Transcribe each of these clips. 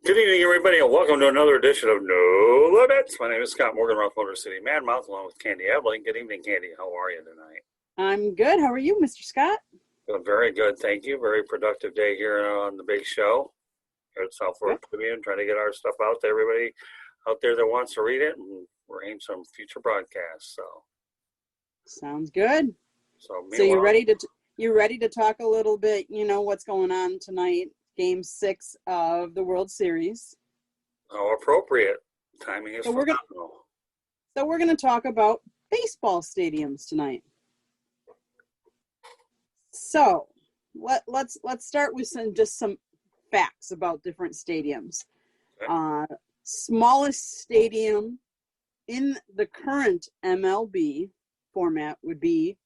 Good evening, everybody, and welcome to another edition of No Limits. My name is Scott Morgan, Rock Motor City Madmouth, along with Candy Evelyn. Good evening, Candy. How are you tonight? I'm good. How are you, Mr. Scott? Doing very good, thank you. Very productive day here on the big show here at South Florida Tribune, trying to get our stuff out to everybody out there that wants to read it, and we're aiming some future broadcasts. So sounds good. So you're ready to talk a little bit? You know what's going on tonight? Game 6 of the World Series. Oh, appropriate. Timing is phenomenal. So we're gonna talk about baseball stadiums tonight. So let's start with some facts about different stadiums. Okay. Smallest stadium in the current MLB format would be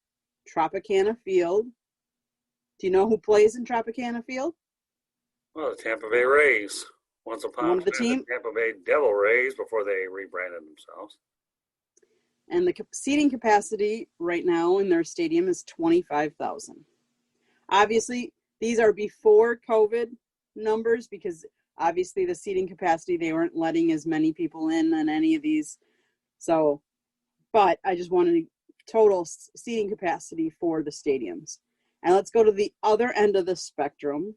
Tropicana Field. Do you know who plays in Tropicana Field? Well, the Tampa Bay Rays. Once upon a time, the Tampa Bay Devil Rays before they rebranded themselves. And the seating capacity right now in their stadium is 25,000. Obviously, these are before COVID numbers because obviously the seating capacity, they weren't letting as many people in on any of these. So, but I just wanted total seating capacity for the stadiums. And let's go to the other end of the spectrum.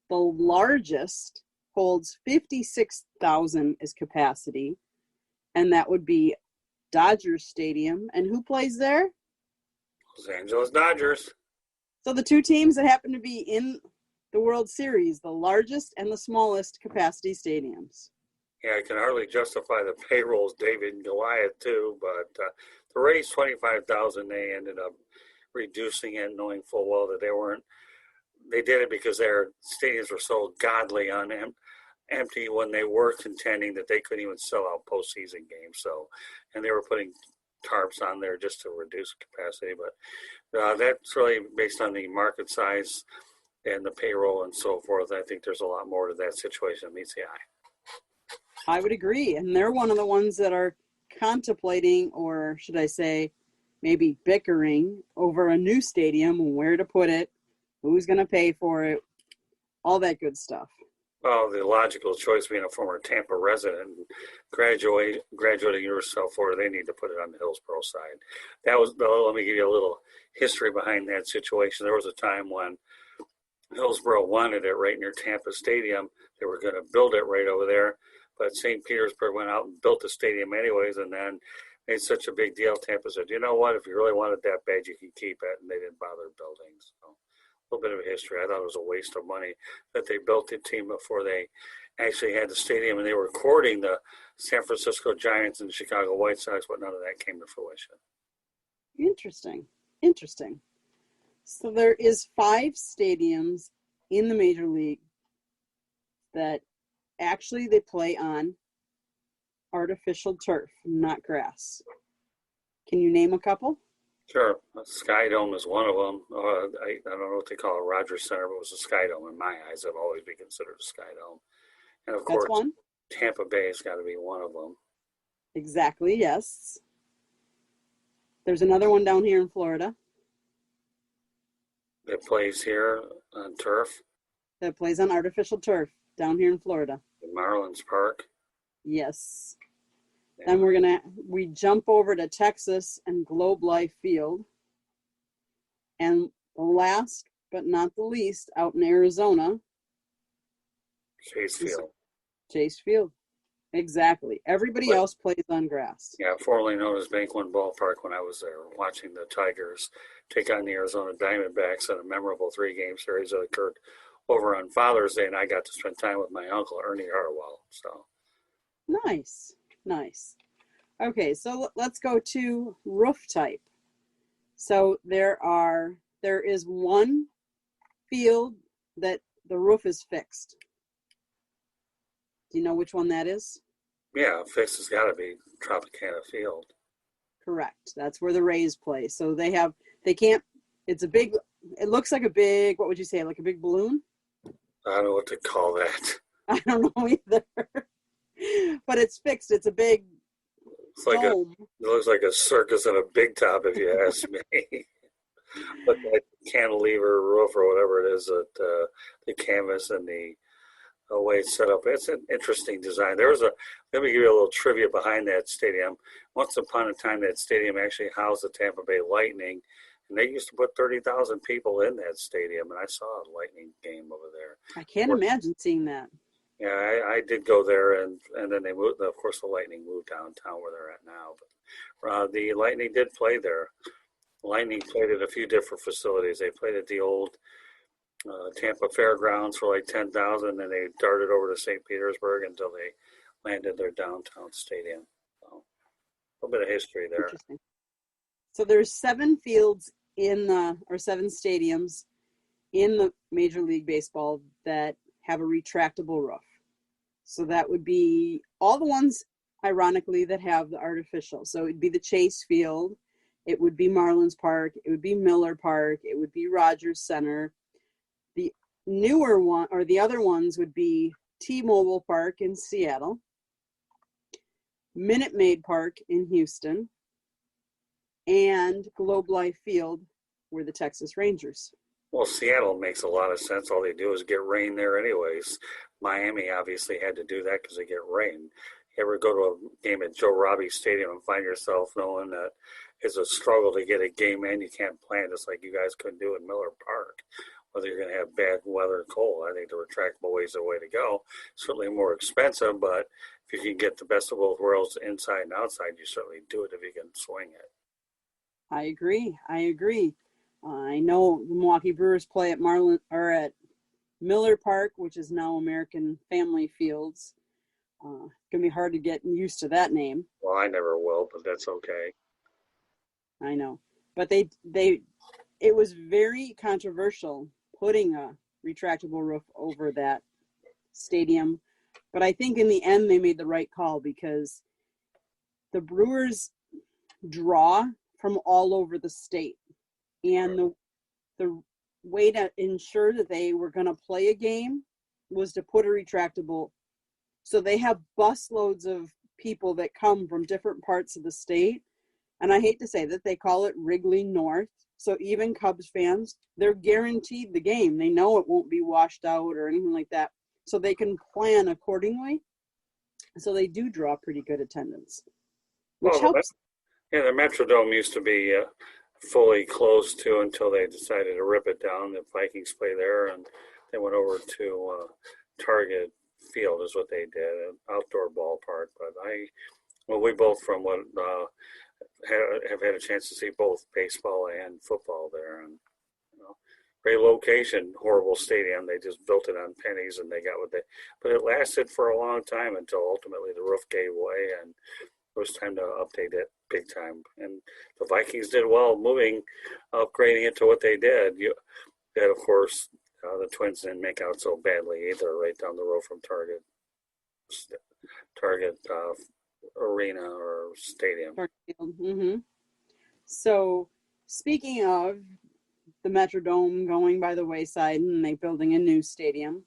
The largest holds 56,000 as capacity, and that would be Dodgers Stadium. And who plays there? Los Angeles Dodgers. So the two teams that happen to be in the World Series, the largest and the smallest capacity stadiums. Yeah, I can hardly justify the payrolls, David and Goliath, too, but the Rays, 25,000, they ended up reducing it, knowing full well that they did it because their stadiums were so godly on empty when they were contending that they couldn't even sell out postseason games. So, and they were putting tarps on there just to reduce capacity. But that's really based on the market size and the payroll and so forth. I think there's a lot more to that situation than meets the eye. I would agree. And they're one of the ones that are contemplating, or should I say, maybe bickering over a new stadium and where to put it, who's going to pay for it, all that good stuff. Well, the logical choice being a former Tampa resident and graduating University of South Florida, they need to put it on the Hillsborough side. Let me give you a little history behind that situation. There was a time when Hillsborough wanted it right near Tampa Stadium. They were going to build it right over there, but St. Petersburg went out and built the stadium anyways, and then made such a big deal. Tampa said, you know what, if you really want it that bad, you can keep it, and they didn't bother building. So a little bit of a history. I thought it was a waste of money that they built the team before they actually had the stadium, and they were courting the San Francisco Giants and the Chicago White Sox, but none of that came to fruition. Interesting. So there is 5 stadiums in the Major League that actually they play on artificial turf, not grass. Can you name a couple? Sure. Sky Dome is one of them. I don't know what they call it, Rogers Center, but it was a Sky Dome. In my eyes, I've always been considered a Sky Dome. And of course, one. Tampa Bay has got to be one of them. Exactly, yes. There's another one down here in Florida. That plays here on turf? That plays on artificial turf down here in Florida. The Marlins Park? Yes. Then we jump over to Texas and Globe Life Field. And last but not the least, out in Arizona. Chase Field. Exactly. Everybody else plays on grass. Yeah, formerly known as Bank One Ballpark when I was there watching the Tigers take on the Arizona Diamondbacks in a memorable 3-game series that occurred over on Father's Day, and I got to spend time with my uncle, Ernie Hartwell. So Nice. Okay, so let's go to roof type. So there is one field that the roof is fixed. Do you know which one that is? Yeah, fixed has got to be Tropicana Field. Correct. That's where the Rays play. So it looks like a big, what would you say, like a big balloon? I don't know what to call that. I don't know either. But it's fixed. It's a big dome. It looks like a circus and a big top, if you ask me. But that cantilever roof or whatever it is, that the canvas and the a way it's set up. It's an interesting design. Let me give you a little trivia behind that stadium. Once upon a time, that stadium actually housed the Tampa Bay Lightning, and they used to put 30,000 people in that stadium, and I saw a Lightning game over there. I can't imagine seeing that. Yeah, I did go there, and then they moved. Of course, the Lightning moved downtown where they're at now. But the Lightning did play there. The Lightning played at a few different facilities. They played at the old Tampa Fairgrounds for like 10,000, and they darted over to St. Petersburg until they landed their downtown stadium. So, a little bit of history there. Interesting. So there's 7 fields or 7 stadiums in the Major League Baseball that have a retractable roof. So that would be all the ones, ironically, that have the artificial. So it'd be the Chase Field, it would be Marlins Park, it would be Miller Park, it would be Rogers Center. The newer one, or the other ones, would be T-Mobile Park in Seattle, Minute Maid Park in Houston, and Globe Life Field were the Texas Rangers. Well, Seattle makes a lot of sense. All they do is get rain there anyways. Miami obviously had to do that because they get rain. You ever go to a game at Joe Robbie Stadium and find yourself knowing that it's a struggle to get a game in? You can't plan just like you guys couldn't do in Miller Park. Whether you're going to have bad weather or cold, I think the retractable way is the way to go. Certainly more expensive, but if you can get the best of both worlds inside and outside, you certainly do it if you can swing it. I agree. I know the Milwaukee Brewers play at Miller Park, which is now American Family Fields. It's gonna be hard to get used to that name. Well, I never will, but that's okay. I know, but it was very controversial putting a retractable roof over that stadium. But I think in the end they made the right call because the Brewers draw from all over the state. And the way to ensure that they were going to play a game was to put a retractable. So they have busloads of people that come from different parts of the state. And I hate to say that they call it Wrigley North. So even Cubs fans, they're guaranteed the game. They know it won't be washed out or anything like that. So they can plan accordingly. So they do draw pretty good attendance, which helps. Yeah, the Metrodome used to be fully closed to until they decided to rip it down. The Vikings play there, and they went over to Target Field is what they did, an outdoor ballpark. But we both from what have had a chance to see both baseball and football there, and great location, horrible stadium. They just built it on pennies, and they got what they. But it lasted for a long time until ultimately the roof gave way, and it was time to update it big time. And the Vikings did well upgrading it to what they did. Of course, the Twins didn't make out so badly either, right down the road from Target Arena or Stadium. Mm-hmm. So, speaking of the Metrodome going by the wayside and they building a new stadium,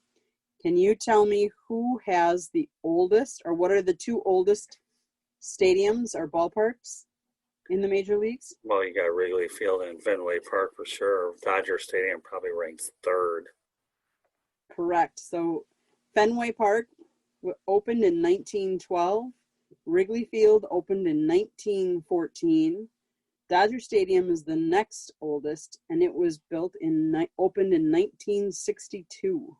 can you tell me who has the oldest, or what are the 2 oldest stadiums or ballparks in the major leagues? Well, you got Wrigley Field and Fenway Park for sure. Dodger Stadium probably ranks 3rd. Correct. So Fenway Park opened in 1912. Wrigley Field opened in 1914. Dodger Stadium is the next oldest, and it was opened in 1962.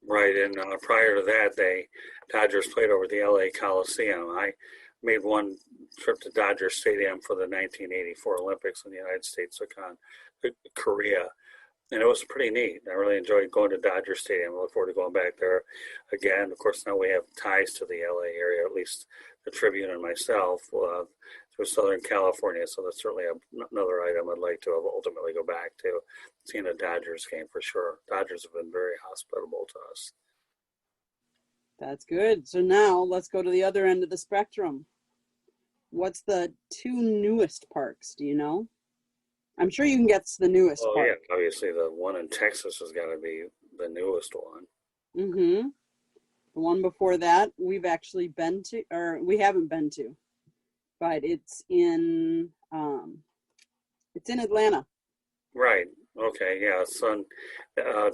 Right, and prior to that, Dodgers played over the LA Coliseum. I made one trip to Dodger Stadium for the 1984 Olympics when the United States took on Korea, and it was pretty neat. I really enjoyed going to Dodger Stadium. I look forward to going back there again. Of course, now we have ties to the LA area, at least the Tribune and myself, through Southern California, so that's certainly another item I'd like to ultimately go back to, seeing a Dodgers game for sure. Dodgers have been very hospitable to us. That's good. So now let's go to the other end of the spectrum. What's the 2 newest parks? Do you know? I'm sure you can guess the newest park. Yeah, obviously the one in Texas has got to be the newest one. Mm-hmm. The one before that we've actually been to, or we haven't been to, but it's in Atlanta. Right. Okay. Yeah.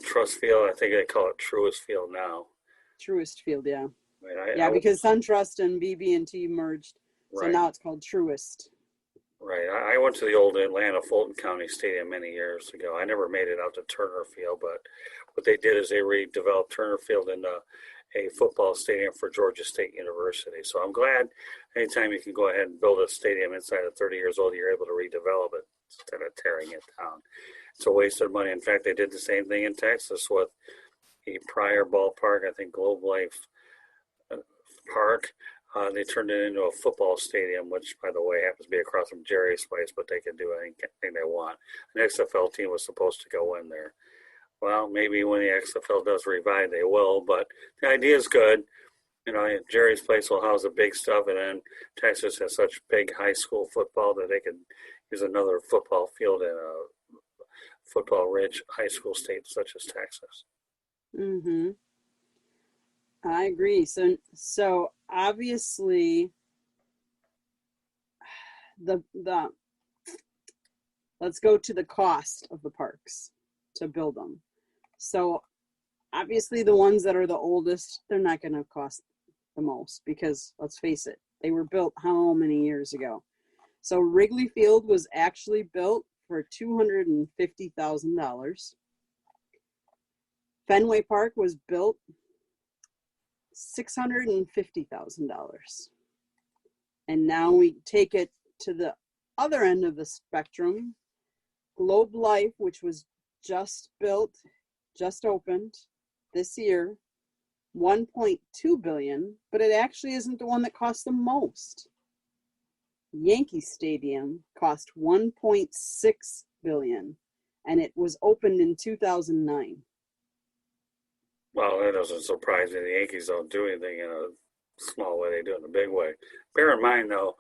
Trust Field. I think they call it Truist Field now. Truist Field, yeah. Right, Yeah, because SunTrust and BB&T merged, so right, now it's called Truist. right. I went to the old Atlanta Fulton County Stadium many years ago. I never made it out to Turner Field, but what they did is they redeveloped Turner Field into a football stadium for Georgia State University. So I'm glad anytime you can go ahead and build a stadium inside of 30 years old, you're able to redevelop it instead of tearing it down. It's a waste of money. In fact, they did the same thing in Texas with a prior ballpark, I think Globe Life Park. They turned it into a football stadium, which, by the way, happens to be across from Jerry's place, but they can do anything they want. An XFL team was supposed to go in there. Well, maybe when the XFL does revive, they will, but the idea is good. You know, Jerry's place will house the big stuff, and then Texas has such big high school football that they could use another football field in a football-rich high school state such as Texas. Mm-hmm. I agree. So obviously the let's go to the cost of the parks to build them. So obviously the ones that are the oldest, they're not going to cost the most because let's face it, they were built how many years ago? So Wrigley Field was actually built for $250,000. Fenway Park was built $650,000. And now we take it to the other end of the spectrum. Globe Life, which was just built, just opened this year, $1.2 billion, but it actually isn't the one that cost the most. Yankee Stadium cost $1.6 billion, and it was opened in 2009. Well, that doesn't surprise me. The Yankees don't do anything in a small way; they do it in a big way. Bear in mind, though,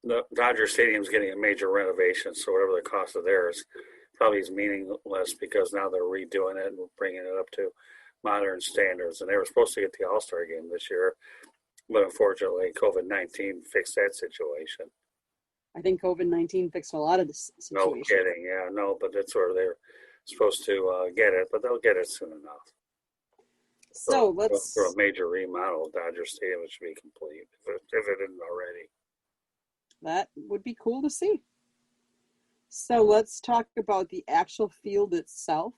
the Dodger Stadium's getting a major renovation, so whatever the cost of theirs probably is meaningless because now they're redoing it and bringing it up to modern standards. And they were supposed to get the All-Star game this year, but unfortunately, COVID-19 fixed that situation. I think COVID-19 fixed a lot of this situation. No kidding, yeah, no, but that's where they're supposed to get it, but they'll get it soon enough. So let's for a major remodel of Dodger Stadium, it should be complete if it isn't already. That would be cool to see. So let's talk about the actual field itself.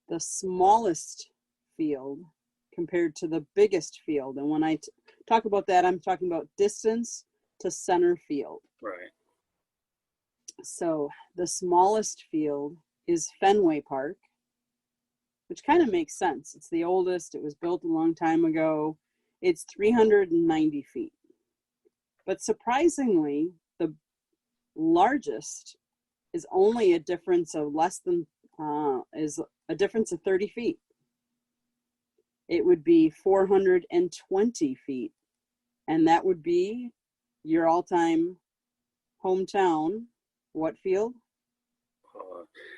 The smallest field compared to the biggest field. And when I talk about that, I'm talking about distance to center field. Right. So the smallest field is Fenway Park, which kind of makes sense. It's the oldest. It was built a long time ago. It's 390 feet. But surprisingly, the largest is only a difference of is a difference of 30 feet. It would be 420 feet. And that would be your all-time hometown. What field?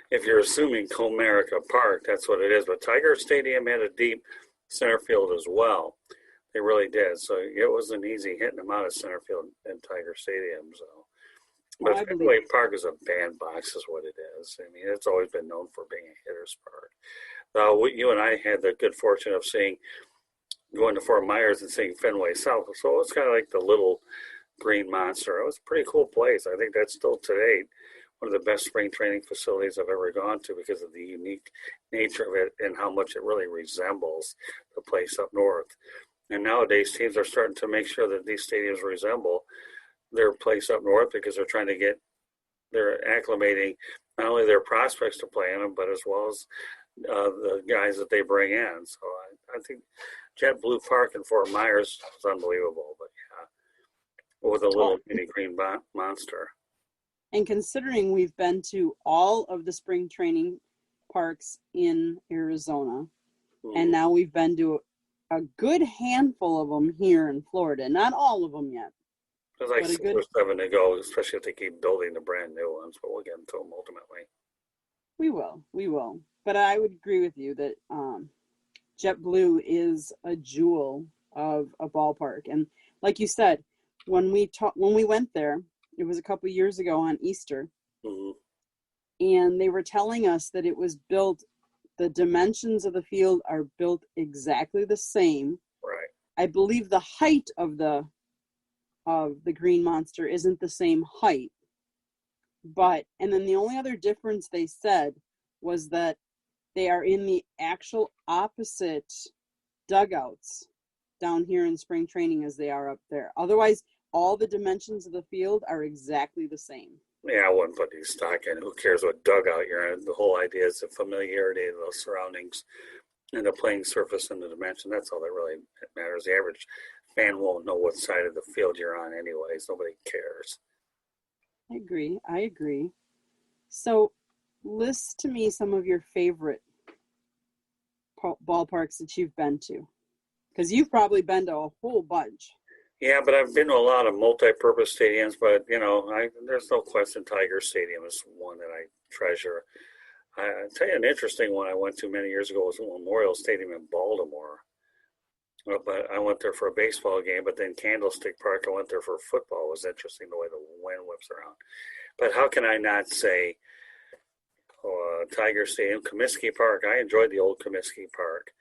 If you're assuming Comerica Park, that's what it is. But Tiger Stadium had a deep center field as well. They really did. So it wasn't easy hitting them out of center field in Tiger Stadium. So, but Fenway Park is a bandbox, is what it is. I mean, it's always been known for being a hitter's park. You and I had the good fortune of going to Fort Myers and seeing Fenway South. So it's kind of like the little green monster. It was a pretty cool place. I think that's still today one of the best spring training facilities I've ever gone to because of the unique nature of it and how much it really resembles the place up north. And nowadays, teams are starting to make sure that these stadiums resemble their place up north because they're acclimating not only their prospects to play in them, but as well as the guys that they bring in. So I think JetBlue Park in Fort Myers is unbelievable, but yeah, with a little mini green monster. And considering we've been to all of the spring training parks in Arizona, and now we've been to a good handful of them here in Florida. Not all of them yet. There's like 6 or 7 to go, especially if they keep building the brand new ones, but we'll get into them ultimately. We will. But I would agree with you that JetBlue is a jewel of a ballpark. And like you said, when we went there, it was a couple of years ago on Easter, and they were telling us that it was built The dimensions of the field are built exactly the same. Right. I believe the height of the Green Monster isn't the same height. And then the only other difference they said was that they are in the actual opposite dugouts down here in spring training as they are up there. Otherwise, all the dimensions of the field are exactly the same. Yeah, I wouldn't put any stock in. Who cares what dugout you're in? The whole idea is the familiarity of those surroundings and the playing surface and the dimension. That's all that really matters. The average fan won't know what side of the field you're on anyways. Nobody cares. I agree. So list to me some of your favorite ballparks that you've been to, because you've probably been to a whole bunch. Yeah, but I've been to a lot of multi-purpose stadiums, but there's no question Tiger Stadium is one that I treasure. I'll tell you an interesting one I went to many years ago was Memorial Stadium in Baltimore. But I went there for a baseball game, but then Candlestick Park, I went there for football. It was interesting the way the wind whips around. But how can I not say Tiger Stadium, Comiskey Park? I enjoyed the old Comiskey Park.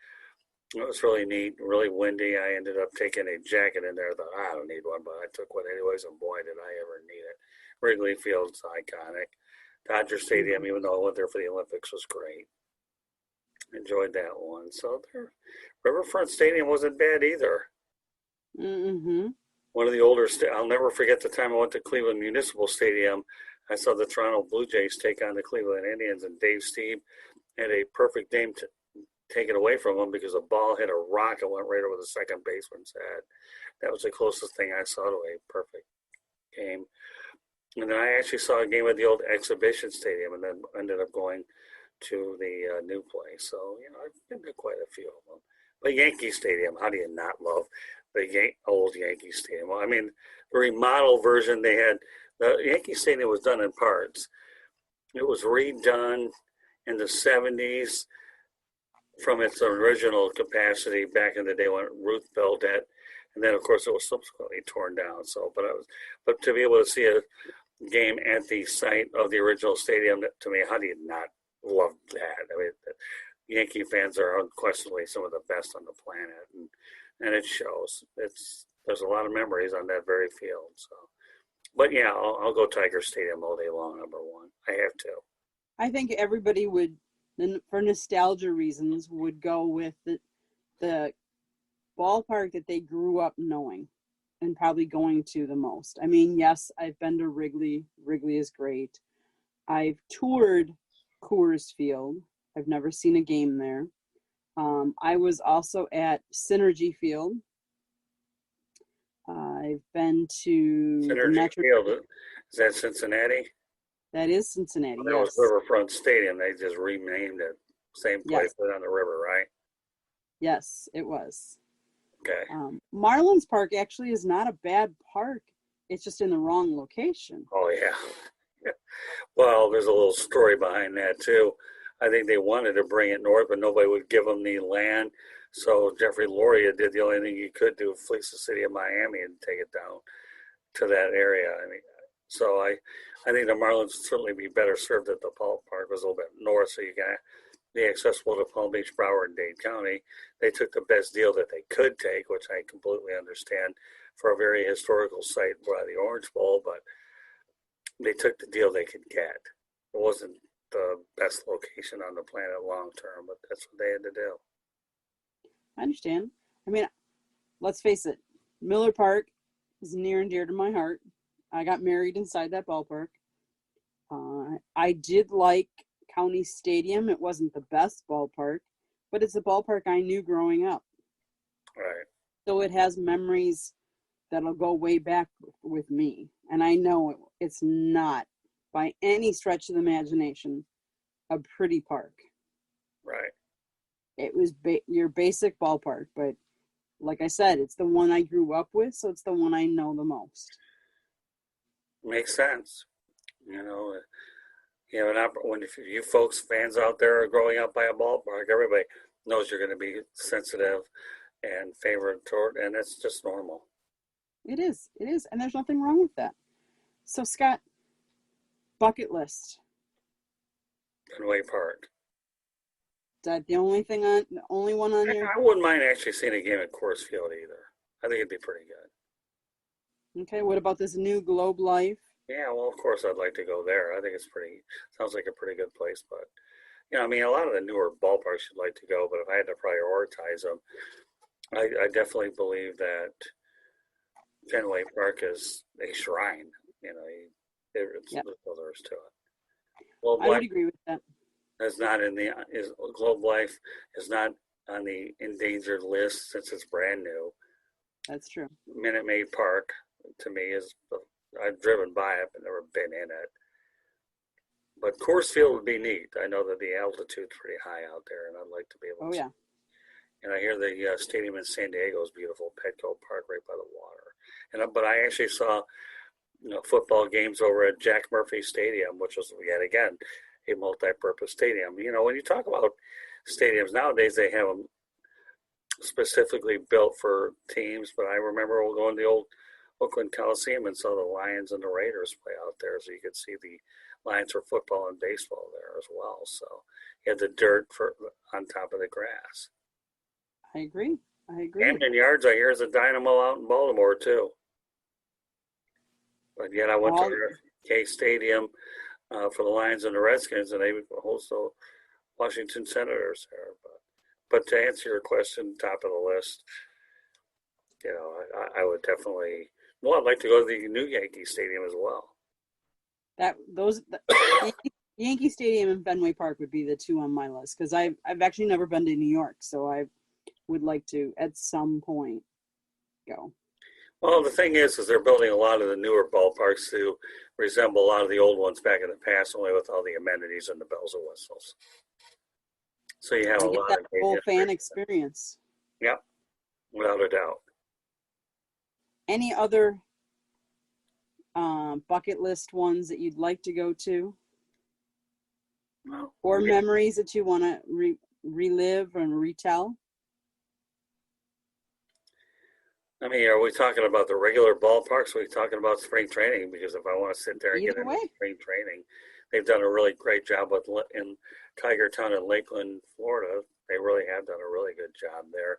It was really neat, really windy. I ended up taking a jacket in there. I thought, I don't need one, but I took one anyways, and boy, did I ever need it. Wrigley Field's iconic. Dodger Stadium, even though I went there for the Olympics, was great. Enjoyed that one. So Riverfront Stadium wasn't bad either. Mm-hmm. One of the older, I'll never forget the time I went to Cleveland Municipal Stadium. I saw the Toronto Blue Jays take on the Cleveland Indians, and Dave Stieb had a perfect game to take it away from him because a ball hit a rock and went right over the second baseman's head. That was the closest thing I saw to a perfect game. And then I actually saw a game at the old Exhibition Stadium, and then ended up going to the new place. So, I've been to quite a few of them. But Yankee Stadium, how do you not love the old Yankee Stadium? Well, I mean, the remodeled version they had, the Yankee Stadium was done in parts. It was redone in the 70s from its original capacity back in the day when Ruth built it. And then, of course, it was subsequently torn down. So, but to be able to see a game at the site of the original stadium, to me, how do you not love that? I mean, Yankee fans are unquestionably some of the best on the planet, and it shows. There's a lot of memories on that very field. So, but yeah, I'll go Tiger Stadium all day long. Number one, I have to. I think everybody would, for nostalgia reasons, would go with the ballpark that they grew up knowing and probably going to the most. I mean, yes, I've been to Wrigley. Wrigley is great. I've toured Coors Field. I've never seen a game there. I was also at Synergy Field. I've been to Synergy Field. Is that Cincinnati? That is Cincinnati, That was Riverfront Stadium. They just renamed it. Same place, but on the river, right? Yes, it was. Okay. Marlins Park actually is not a bad park. It's just in the wrong location. Oh, yeah. Well, there's a little story behind that, too. I think they wanted to bring it north, but nobody would give them the land. So Jeffrey Loria did the only thing he could do, fleece the city of Miami and take it down to that area. I mean, so I think the Marlins would certainly be better served at the ballpark. It was a little bit north, so you got the accessible to Palm Beach, Broward, and Dade County. They took the best deal that they could take, which I completely understand, for a very historical site by the Orange Bowl, but they took the deal they could get. It wasn't the best location on the planet long term, but that's what they had to do. I understand. I mean, let's face it, Miller Park is near and dear to my heart. I got married inside that ballpark. I did like County Stadium. It wasn't the best ballpark, but it's a ballpark I knew growing up. Right. So it has memories that'll go way back with me. And I know it's not, by any stretch of the imagination, a pretty park. Right. It was your basic ballpark, but like I said, it's the one I grew up with, so it's the one I know the most. Makes sense. If you folks, fans out there are growing up by a ballpark, everybody knows you're going to be sensitive and favorite toward, and it's just normal. It is, and there's nothing wrong with that. So, Scott, bucket list. Fenway Park. that the only one on your? I wouldn't mind actually seeing a game at Coors Field either. I think it'd be pretty good. Okay, what about this new Globe Life? Yeah, well, of course I'd like to go there. I think sounds like a pretty good place. But I mean, a lot of the newer ballparks you'd like to go, but if I had to prioritize them, I definitely believe that Fenway Park is a shrine. Yep. There's others to it. Globe I would Life agree with that. is not Globe Life is not on the endangered list since it's brand new. That's true. Minute Maid Park to me I've driven by it but never been in it. But Coors Field would be neat. I know that the altitude's pretty high out there, and I'd like to be able to. Oh yeah. And I hear the stadium in San Diego is beautiful, Petco Park, right by the water. But I actually saw football games over at Jack Murphy Stadium, which was yet again a multi-purpose stadium. When you talk about stadiums nowadays, they have them specifically built for teams. But I remember going to the old Oakland Coliseum and saw the Lions and the Raiders play out there, so you could see the Lions for football and baseball there as well. So you had the dirt on top of the grass. I agree. Camden Yards, I hear, is a dynamo out in Baltimore too. But yet I went to K Stadium for the Lions and the Redskins, and they host the Washington Senators there. But to answer your question, top of the list, I would definitely. Well, I'd like to go to the new Yankee Stadium as well. Yankee Stadium and Fenway Park would be the two on my list because I've actually never been to New York, so I would like to at some point go. Well, the thing is they're building a lot of the newer ballparks to resemble a lot of the old ones back in the past, only with all the amenities and the bells and whistles. So you have a lot of full fan experience. Yep, without a doubt. Any other bucket list ones that you'd like to go to? Or memories that you want to relive and retell? I mean, are we talking about the regular ballparks? Or are we talking about spring training? Because if I want to sit there and get into spring training, they've done a really great job in Tiger Town in Lakeland, Florida. They really have done a really good job there.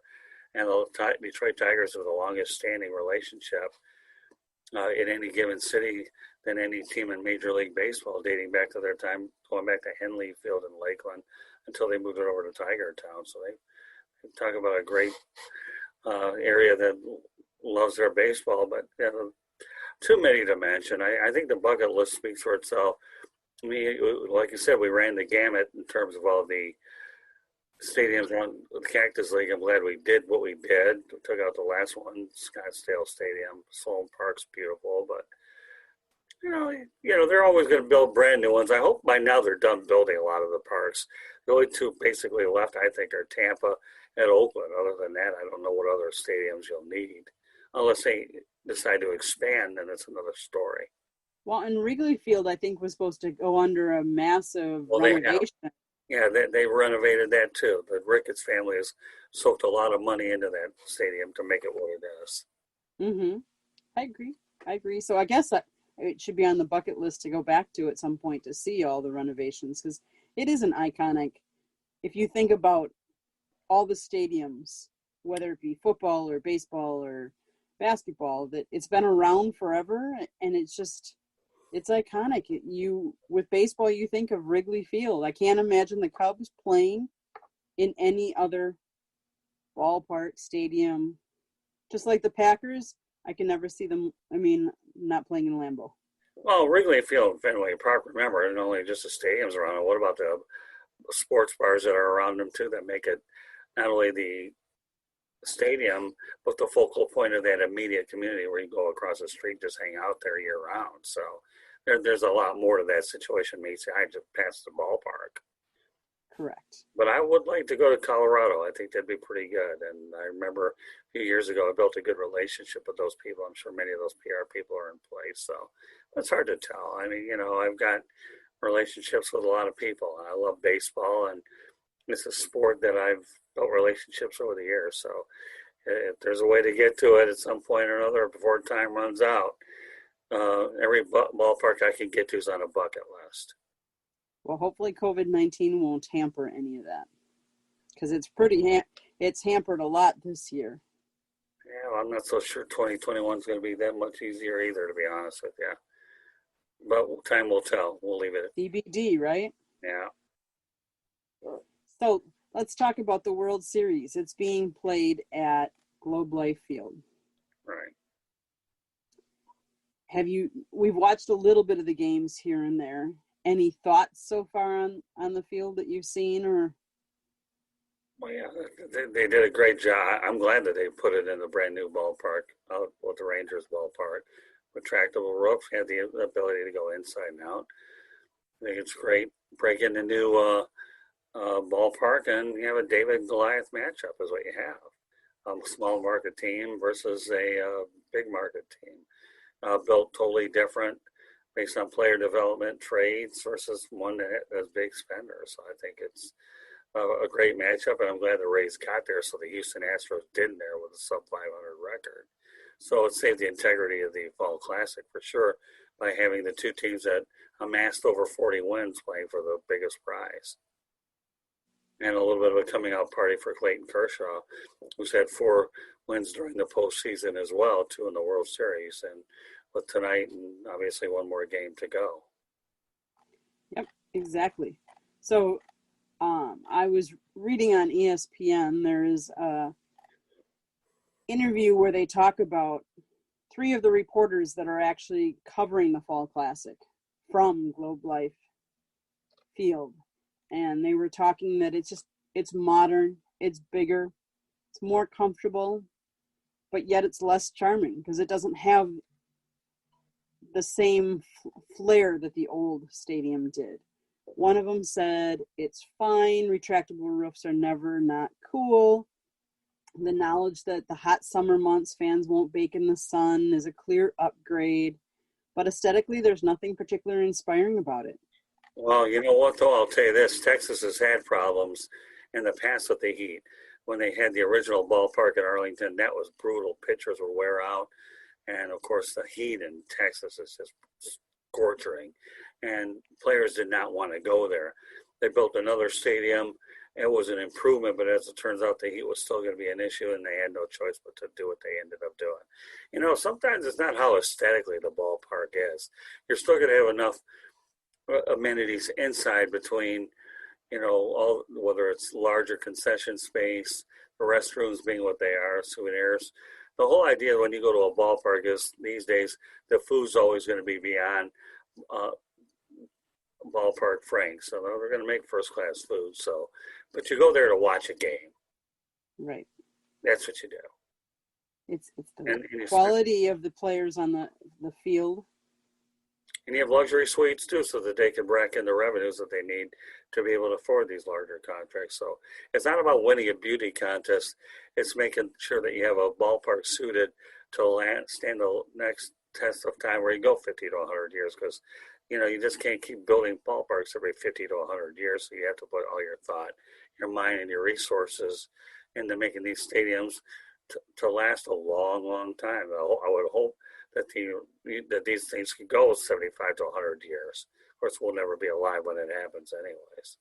And the Detroit Tigers have the longest standing relationship in any given city than any team in Major League Baseball, dating back to their time, going back to Henley Field in Lakeland until they moved it over to Tiger Town. So they talk about a great area that loves their baseball, but too many to mention. I think the bucket list speaks for itself. I mean, like you said, we ran the gamut in terms of all the stadiums around the Cactus League. I'm glad we did what we did. We took out the last one, Scottsdale Stadium. Sloan Park's beautiful, but they're always going to build brand new ones. I hope by now they're done building a lot of the parks. The only two basically left, I think, are Tampa and Oakland. Other than that, I don't know what other stadiums you'll need. Unless they decide to expand, then it's another story. Well, and Wrigley Field, I think, was supposed to go under a massive renovation. They renovated that too. The Ricketts family has soaked a lot of money into that stadium to make it what it is. Mm-hmm. I agree. So I guess it should be on the bucket list to go back to at some point to see all the renovations because it is an iconic. If you think about all the stadiums, whether it be football or baseball or basketball, that it's been around forever, and it's iconic. With baseball, you think of Wrigley Field. I can't imagine the Cubs playing in any other ballpark stadium. Just like the Packers, I can never see them. I mean, not playing in Lambeau. Well, Wrigley Field and Fenway Park, remember, and only just the stadiums around it. What about the sports bars that are around them too that make it not only the stadium, but the focal point of that immediate community where you go across the street, just hang out there year round. So there's a lot more to that situation. I just passed the ballpark. Correct. But I would like to go to Colorado. I think that'd be pretty good. And I remember a few years ago, I built a good relationship with those people. I'm sure many of those PR people are in place. So it's hard to tell. I mean, I've got relationships with a lot of people. I love baseball, and it's a sport that I've built relationships over the years. So if there's a way to get to it at some point or another before time runs out, every ballpark I can get to is on a bucket list. Well, hopefully COVID-19 won't hamper any of that. because it's hampered a lot this year. Yeah, well, I'm not so sure 2021 is going to be that much easier either, to be honest with you. But time will tell. We'll leave it. TBD, right? Yeah. So let's talk about the World Series. It's being played at Globe Life Field. Right. We've watched a little bit of the games here and there. Any thoughts so far on the field that you've seen, or? Well, yeah, they did a great job. I'm glad that they put it in the brand new ballpark, with the Rangers ballpark. Retractable roof, had the ability to go inside and out. I think it's great. Break in the new ballpark, and you have a David and Goliath matchup is what you have. A small market team versus a big market team. Built totally different based on player development, trades versus one that has big spenders. So I think it's a great matchup, and I'm glad the Rays got there so the Houston Astros didn't there with a sub-500 record. So it saved the integrity of the Fall Classic for sure by having the two teams that amassed over 40 wins playing for the biggest prize. And a little bit of a coming out party for Clayton Kershaw, who's had 4 wins during the postseason as well, 2 in the World Series, and with tonight and obviously one more game to go. Yep, exactly. So I was reading on ESPN, there is a interview where they talk about 3 of the reporters that are actually covering the Fall Classic from Globe Life Field. And they were talking that it's modern, it's bigger, it's more comfortable, but yet it's less charming because it doesn't have the same flair that the old stadium did. One of them said, it's fine, retractable roofs are never not cool. The knowledge that the hot summer months fans won't bake in the sun is a clear upgrade, but aesthetically there's nothing particularly inspiring about it. Well, you know what, though? I'll tell you this. Texas has had problems in the past with the heat. When they had the original ballpark in Arlington, that was brutal. Pitchers would wear out. And, of course, the heat in Texas is just scorching. And players did not want to go there. They built another stadium. It was an improvement, but as it turns out, the heat was still going to be an issue, and they had no choice but to do what they ended up doing. You know, sometimes it's not how aesthetically the ballpark is. You're still going to have enough amenities inside between, you know, all, whether it's larger concession space, the restrooms being what they are, souvenirs. The whole idea when you go to a ballpark is these days the food's always going to be beyond ballpark franks. So they're going to make first class food. So, but you go there to watch a game. Right. That's what you do. It's the quality of the players on the field. And you have luxury suites too, so that they can rack in the revenues that they need to be able to afford these larger contracts. So it's not about winning a beauty contest. It's making sure that you have a ballpark suited to stand the next test of time where you go 50 to 100 years, because, you know, you just can't keep building ballparks every 50 to 100 years. So you have to put all your thought, your mind, and your resources into making these stadiums to last a long, long time. I would hope that these things could go 75 to 100 years. Of course, we'll never be alive when it happens anyways.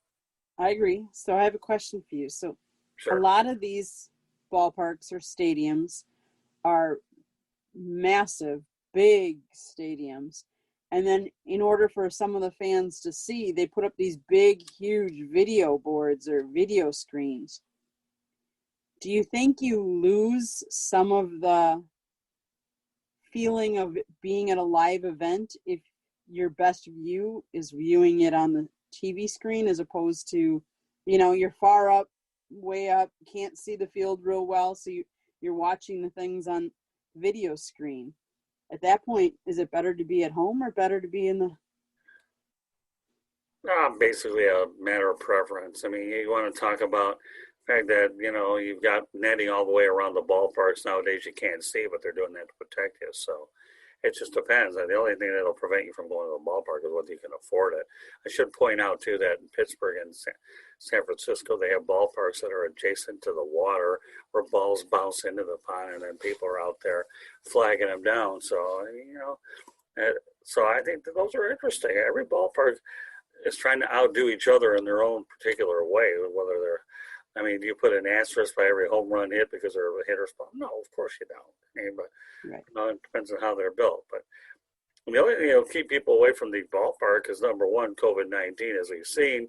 I agree. So I have a question for you. So Sure. A lot of these ballparks or stadiums are massive, big stadiums. And then in order for some of the fans to see, they put up these big, huge video boards or video screens. Do you think you lose some of the feeling of being at a live event if your best view is viewing it on the TV screen, as opposed to, you know, you're far up, way up, can't see the field real well, so you're watching the things on video screen? At that point, is it better to be at home or better to be in the... Basically a matter of preference. I mean, you want to talk about the fact that, you know, you've got netting all the way around the ballparks nowadays you can't see, but they're doing that to protect you. So it just depends. The only thing that'll prevent you from going to the ballpark is whether you can afford it. I should point out, too, that in Pittsburgh and San Francisco, they have ballparks that are adjacent to the water where balls bounce into the pond, and then people are out there flagging them down. So, you know, so I think that those are interesting. Every ballpark is trying to outdo each other in their own particular way, whether they're I mean, do you put an asterisk by every home run hit because they're a hitter's ball? No, of course you don't. I mean, but Right. it depends on how they're built. But the only thing that'll keep people away from the ballpark is number one, COVID-19, as we've seen,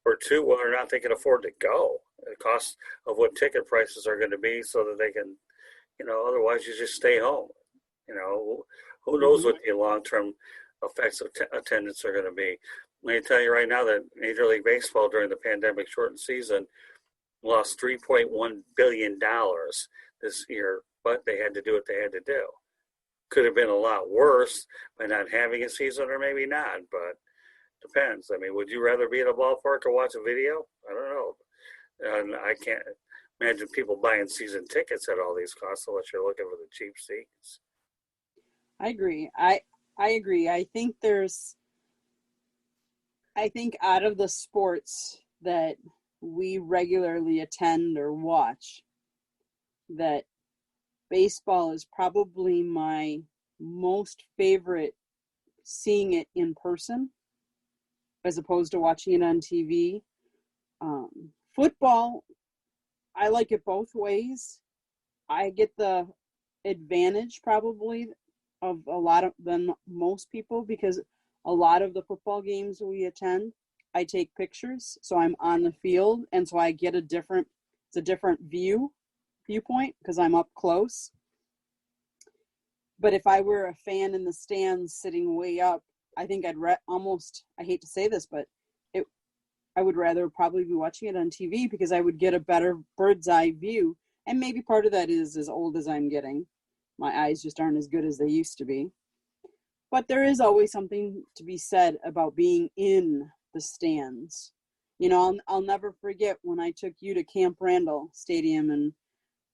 or two, whether or not they can afford to go. The cost of what ticket prices are going to be, so that they can, otherwise you just stay home. Who knows Mm-hmm. what the long-term effects of attendance are going to be. Let me tell you right now that Major League Baseball during the pandemic shortened season lost $3.1 billion this year, but they had to do what they had to do. Could have been a lot worse by not having a season, or maybe not, but depends. I mean, would you rather be at a ballpark or watch a video? I don't know. And I can't imagine people buying season tickets at all these costs unless you're looking for the cheap seats. I agree. I agree. I think out of the sports that we regularly attend or watch, that baseball is probably my most favorite, seeing it in person as opposed to watching it on TV. Football, I like it both ways. I get the advantage probably of a lot of than most people, because a lot of the football games we attend, I take pictures, so I'm on the field, and so I get it's a different viewpoint because I'm up close. But if I were a fan in the stands sitting way up, I think I'd I hate to say this, but I would rather probably be watching it on TV, because I would get a better bird's eye view. And maybe part of that is, as old as I'm getting, my eyes just aren't as good as they used to be. But there is always something to be said about being in the stands. I'll never forget when I took you to Camp Randall Stadium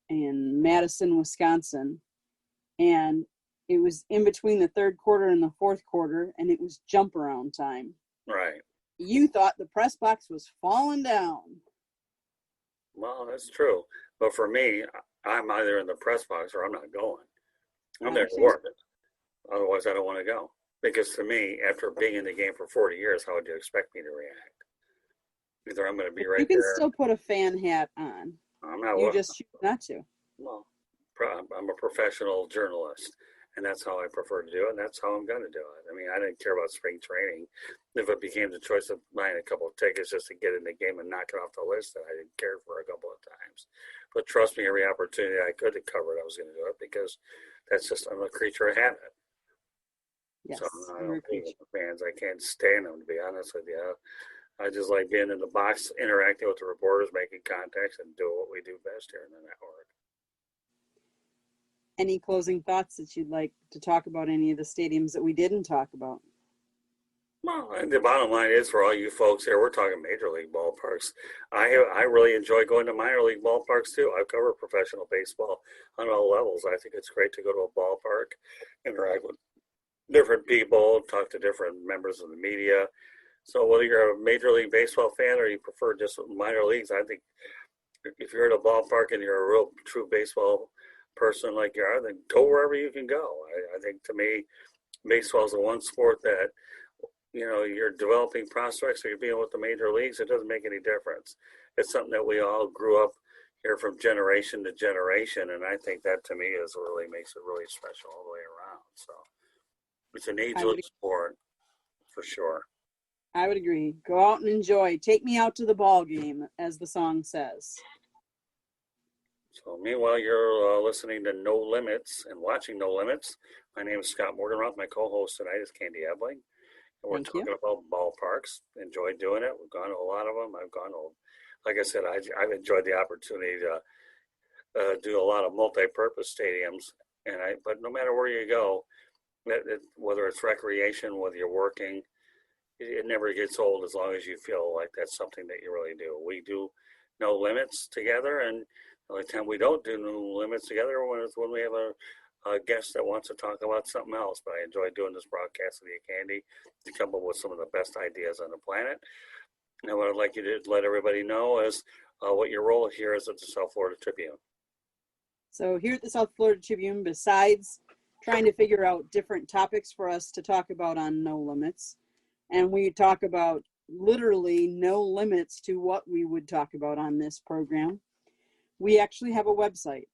in Madison, Wisconsin. And it was in between the third quarter and the fourth quarter, and it was jump around time. Right. You thought the press box was falling down. Well, that's true. But for me, I'm either in the press box or I'm not going. I'm there to work. Otherwise, I don't want to go. Because to me, after being in the game for 40 years, how would you expect me to react? Either I'm going to be right there. You can still put a fan hat on. I'm not. You just choose not to. Well, I'm a professional journalist, and that's how I prefer to do it, and that's how I'm going to do it. I mean, I didn't care about spring training. If it became the choice of buying a couple of tickets just to get in the game and knock it off the list, then I didn't care for a couple of times. But trust me, every opportunity I could to cover it, I was going to do it, because I'm a creature of habit. Yes, so I don't hate the fans. I can't stand them, to be honest with you. I just like being in the box, interacting with the reporters, making contacts, and doing what we do best here in the network. Any closing thoughts that you'd like to talk about any of the stadiums that we didn't talk about? Well, and the bottom line is, for all you folks here, we're talking major league ballparks. I really enjoy going to minor league ballparks too. I've covered professional baseball on all levels. I think it's great to go to a ballpark, interact with different people, talk to different members of the media. So whether you're a major league baseball fan or you prefer just minor leagues, I think if you're at a ballpark and you're a real true baseball person like you are, then go wherever you can go. I think, to me, baseball is the one sport that, you're developing prospects, or you're being with the major leagues, it doesn't make any difference. It's something that we all grew up here from generation to generation, and I think that, to me, really makes it really special all the way around. So it's an ageless sport for sure. I would agree. Go out and enjoy. Take me out to the ball game, as the song says. So meanwhile, you're listening to No Limits and watching No Limits. My name is Scott Morganroth. My co-host tonight is Candy Ebling. And we're talking about ballparks. Enjoyed doing it. We've gone to a lot of them. I've gone to, like I said, I've enjoyed the opportunity to do a lot of multi-purpose stadiums. But no matter where you go, whether it's recreation, whether you're working, it never gets old as long as you feel like that's something that you really do. We do No Limits together, and the only time we don't do No Limits together is when we have a guest that wants to talk about something else. But I enjoy doing this broadcast with you, Candy, to come up with some of the best ideas on the planet. And what I'd like you to let everybody know is what your role here is at the South Florida Tribune. So here at the South Florida Tribune, besides trying to figure out different topics for us to talk about on No Limits, and we talk about literally no limits to what we would talk about on this program. We actually have a website,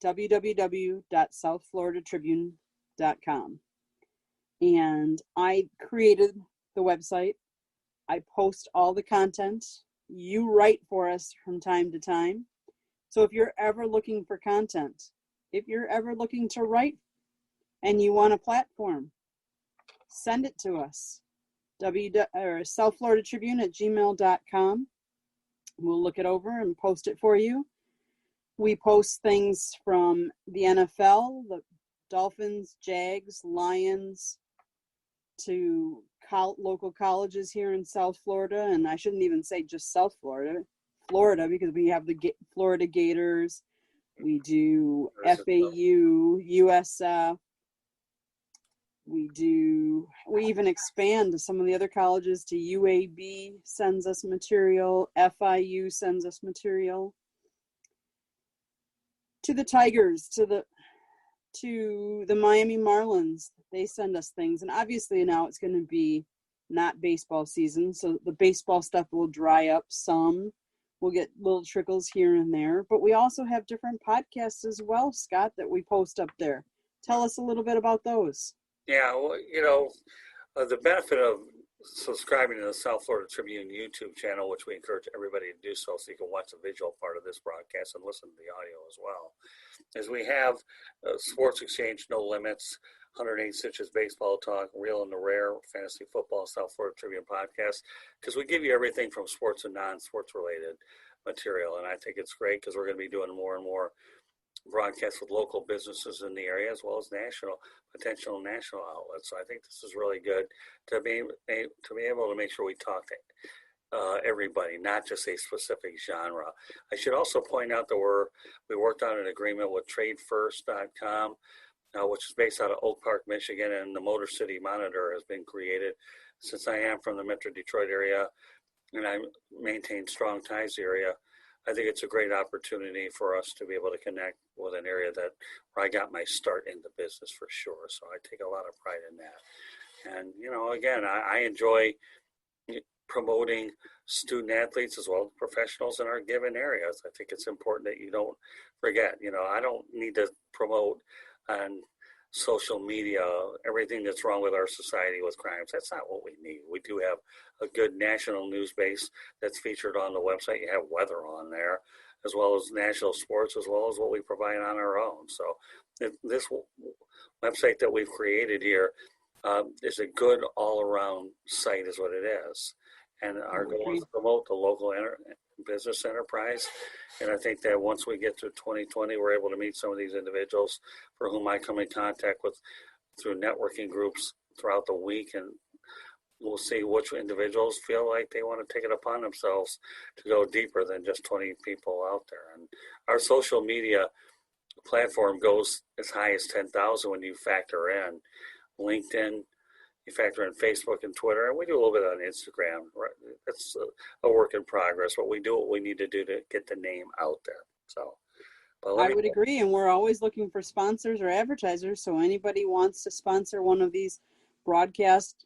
www.southfloridatribune.com. And I created the website. I post all the content. You write for us from time to time. So if you're ever looking for content, if you're ever looking to write and you want a platform, send it to us. southfloridatribune@gmail.com. We'll look it over and post it for you. We post things from the NFL, the Dolphins, Jags, Lions, to local colleges here in South Florida. And I shouldn't even say just South Florida, because we have the Florida Gators. We do FAU, USF. We even expand to some of the other colleges. To UAB sends us material. FIU sends us material. To the Tigers, to the Miami Marlins, they send us things. And obviously now it's going to be not baseball season, so the baseball stuff will dry up some. We'll get little trickles here and there. But we also have different podcasts as well, Scott, that we post up there. Tell us a little bit about those. Yeah, well, the benefit of subscribing to the South Florida Tribune YouTube channel, which we encourage everybody to do so you can watch the visual part of this broadcast and listen to the audio as well, is we have Sports Exchange, No Limits, 108 Stitches Baseball Talk, Real and the Rare, Fantasy Football, South Florida Tribune Podcast, because we give you everything from sports and non-sports related material. And I think it's great because we're going to be doing more and more broadcasts with local businesses in the area as well as potential national outlets. So I think this is really good to be able to make sure we talk to everybody, not just a specific genre. I should also point out that we worked on an agreement with TradeFirst.com, which is based out of Oak Park, Michigan, and the Motor City Monitor has been created. Since I am from the Metro Detroit area and I maintain strong ties to the area, I think it's a great opportunity for us to be able to connect with an area where I got my start in the business for sure. So I take a lot of pride in that. And, again, I enjoy promoting student athletes as well as professionals in our given areas. I think it's important that you don't forget, I don't need to promote on social media everything that's wrong with our society with crimes. That's not what we need. We do have a good national news base that's featured on the website. You have weather on there, as well as national sports, as well as what we provide on our own. So this website that we've created here is a good all-around site is what it is. And our goal is to promote the local business enterprise. And I think that once we get to 2020, we're able to meet some of these individuals for whom I come in contact with through networking groups throughout the week. And we'll see which individuals feel like they want to take it upon themselves to go deeper than just 20 people out there. And our social media platform goes as high as 10,000 when you factor in LinkedIn, you factor in Facebook and Twitter, and we do a little bit on Instagram. Right? It's a work in progress, but we do what we need to do to get the name out there. So, I would agree, and we're always looking for sponsors or advertisers. So anybody wants to sponsor one of these broadcasts,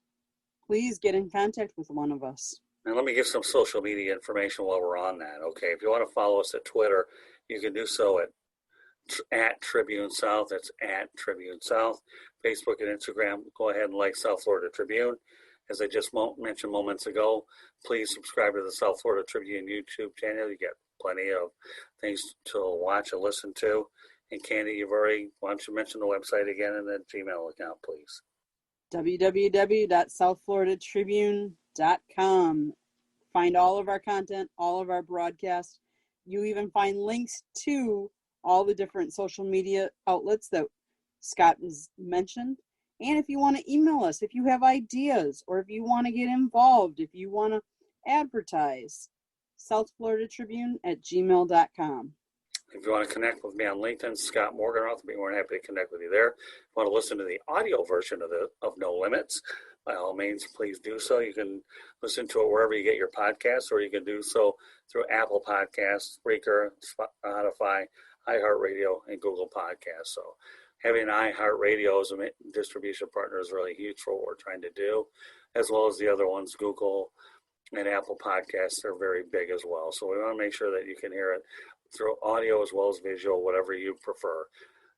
please get in contact with one of us. And let me give some social media information while we're on that. Okay, if you want to follow us at Twitter, you can do so at Tribune South. That's at Tribune South. Facebook and Instagram, go ahead and like South Florida Tribune. As I just mentioned moments ago, please subscribe to the South Florida Tribune YouTube channel. You get plenty of things to watch and listen to. And Candy, why don't you mention the website again and the Gmail account, please? www.southfloridatribune.com. Find all of our content, all of our broadcasts. You even find links to all the different social media outlets that Scott has mentioned. And if you want to email us, if you have ideas, or if you want to get involved, if you want to advertise, southfloridatribune@gmail.com. If you want to connect with me on LinkedIn, Scott Morgan, I'll be more than happy to connect with you there. If you want to listen to the audio version of No Limits, by all means, please do so. You can listen to it wherever you get your podcasts, or you can do so through Apple Podcasts, Spreaker, Spotify, iHeartRadio, and Google Podcasts. So having iHeartRadio as a distribution partner is really huge for what we're trying to do, as well as the other ones, Google, and Apple Podcasts are very big as well. So we want to make sure that you can hear it through audio as well as visual, whatever you prefer.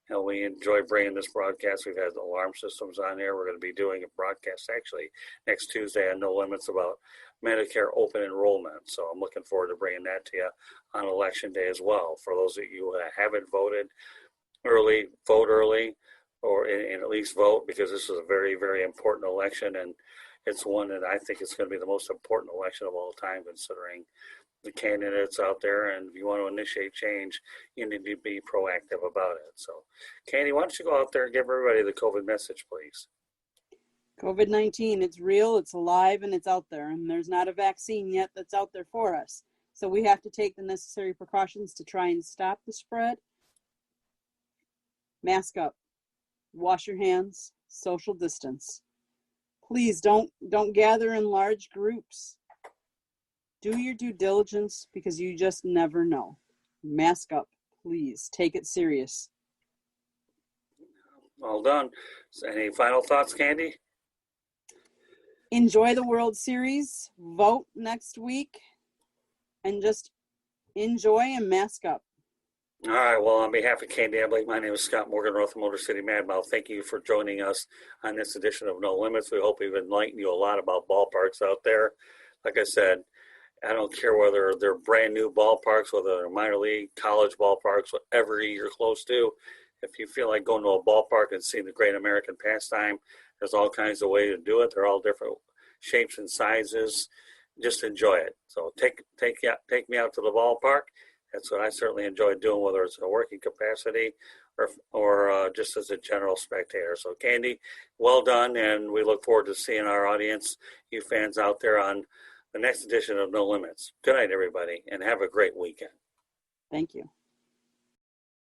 And we enjoy bringing this broadcast. We've had the alarm systems on here. We're going to be doing a broadcast actually next Tuesday on No Limits about Medicare open enrollment. So I'm looking forward to bringing that to you on Election Day as well. For those of you who haven't voted early, vote early, or and at least vote, because this is a very, very important election, and it's one that I think is going to be the most important election of all time, considering the candidates out there. And if you want to initiate change, you need to be proactive about it. So, Candy, why don't you go out there and give everybody the COVID message, please? COVID-19, it's real, it's alive, and it's out there. And there's not a vaccine yet that's out there for us. So we have to take the necessary precautions to try and stop the spread. Mask up, wash your hands, social distance. Please don't gather in large groups. Do your due diligence, because you just never know. Mask up, please. Take it serious. All done. So any final thoughts, Candy? Enjoy the World Series. Vote next week. And just enjoy and mask up. All right. Well, on behalf of Candy Ablake, my name is Scott Morgan, North Motor City Madmouth. Thank you for joining us on this edition of No Limits. We hope we've enlightened you a lot about ballparks out there. Like I said, I don't care whether they're brand new ballparks, whether they're minor league, college ballparks, whatever you're close to. If you feel like going to a ballpark and seeing the great American pastime, there's all kinds of ways to do it. They're all different shapes and sizes. Just enjoy it. So take me out to the ballpark. That's what I certainly enjoy doing, whether it's a working capacity or just as a general spectator. So, Candy, well done, and we look forward to seeing our audience, you fans out there, on the next edition of No Limits. Good night, everybody, and have a great weekend. Thank you.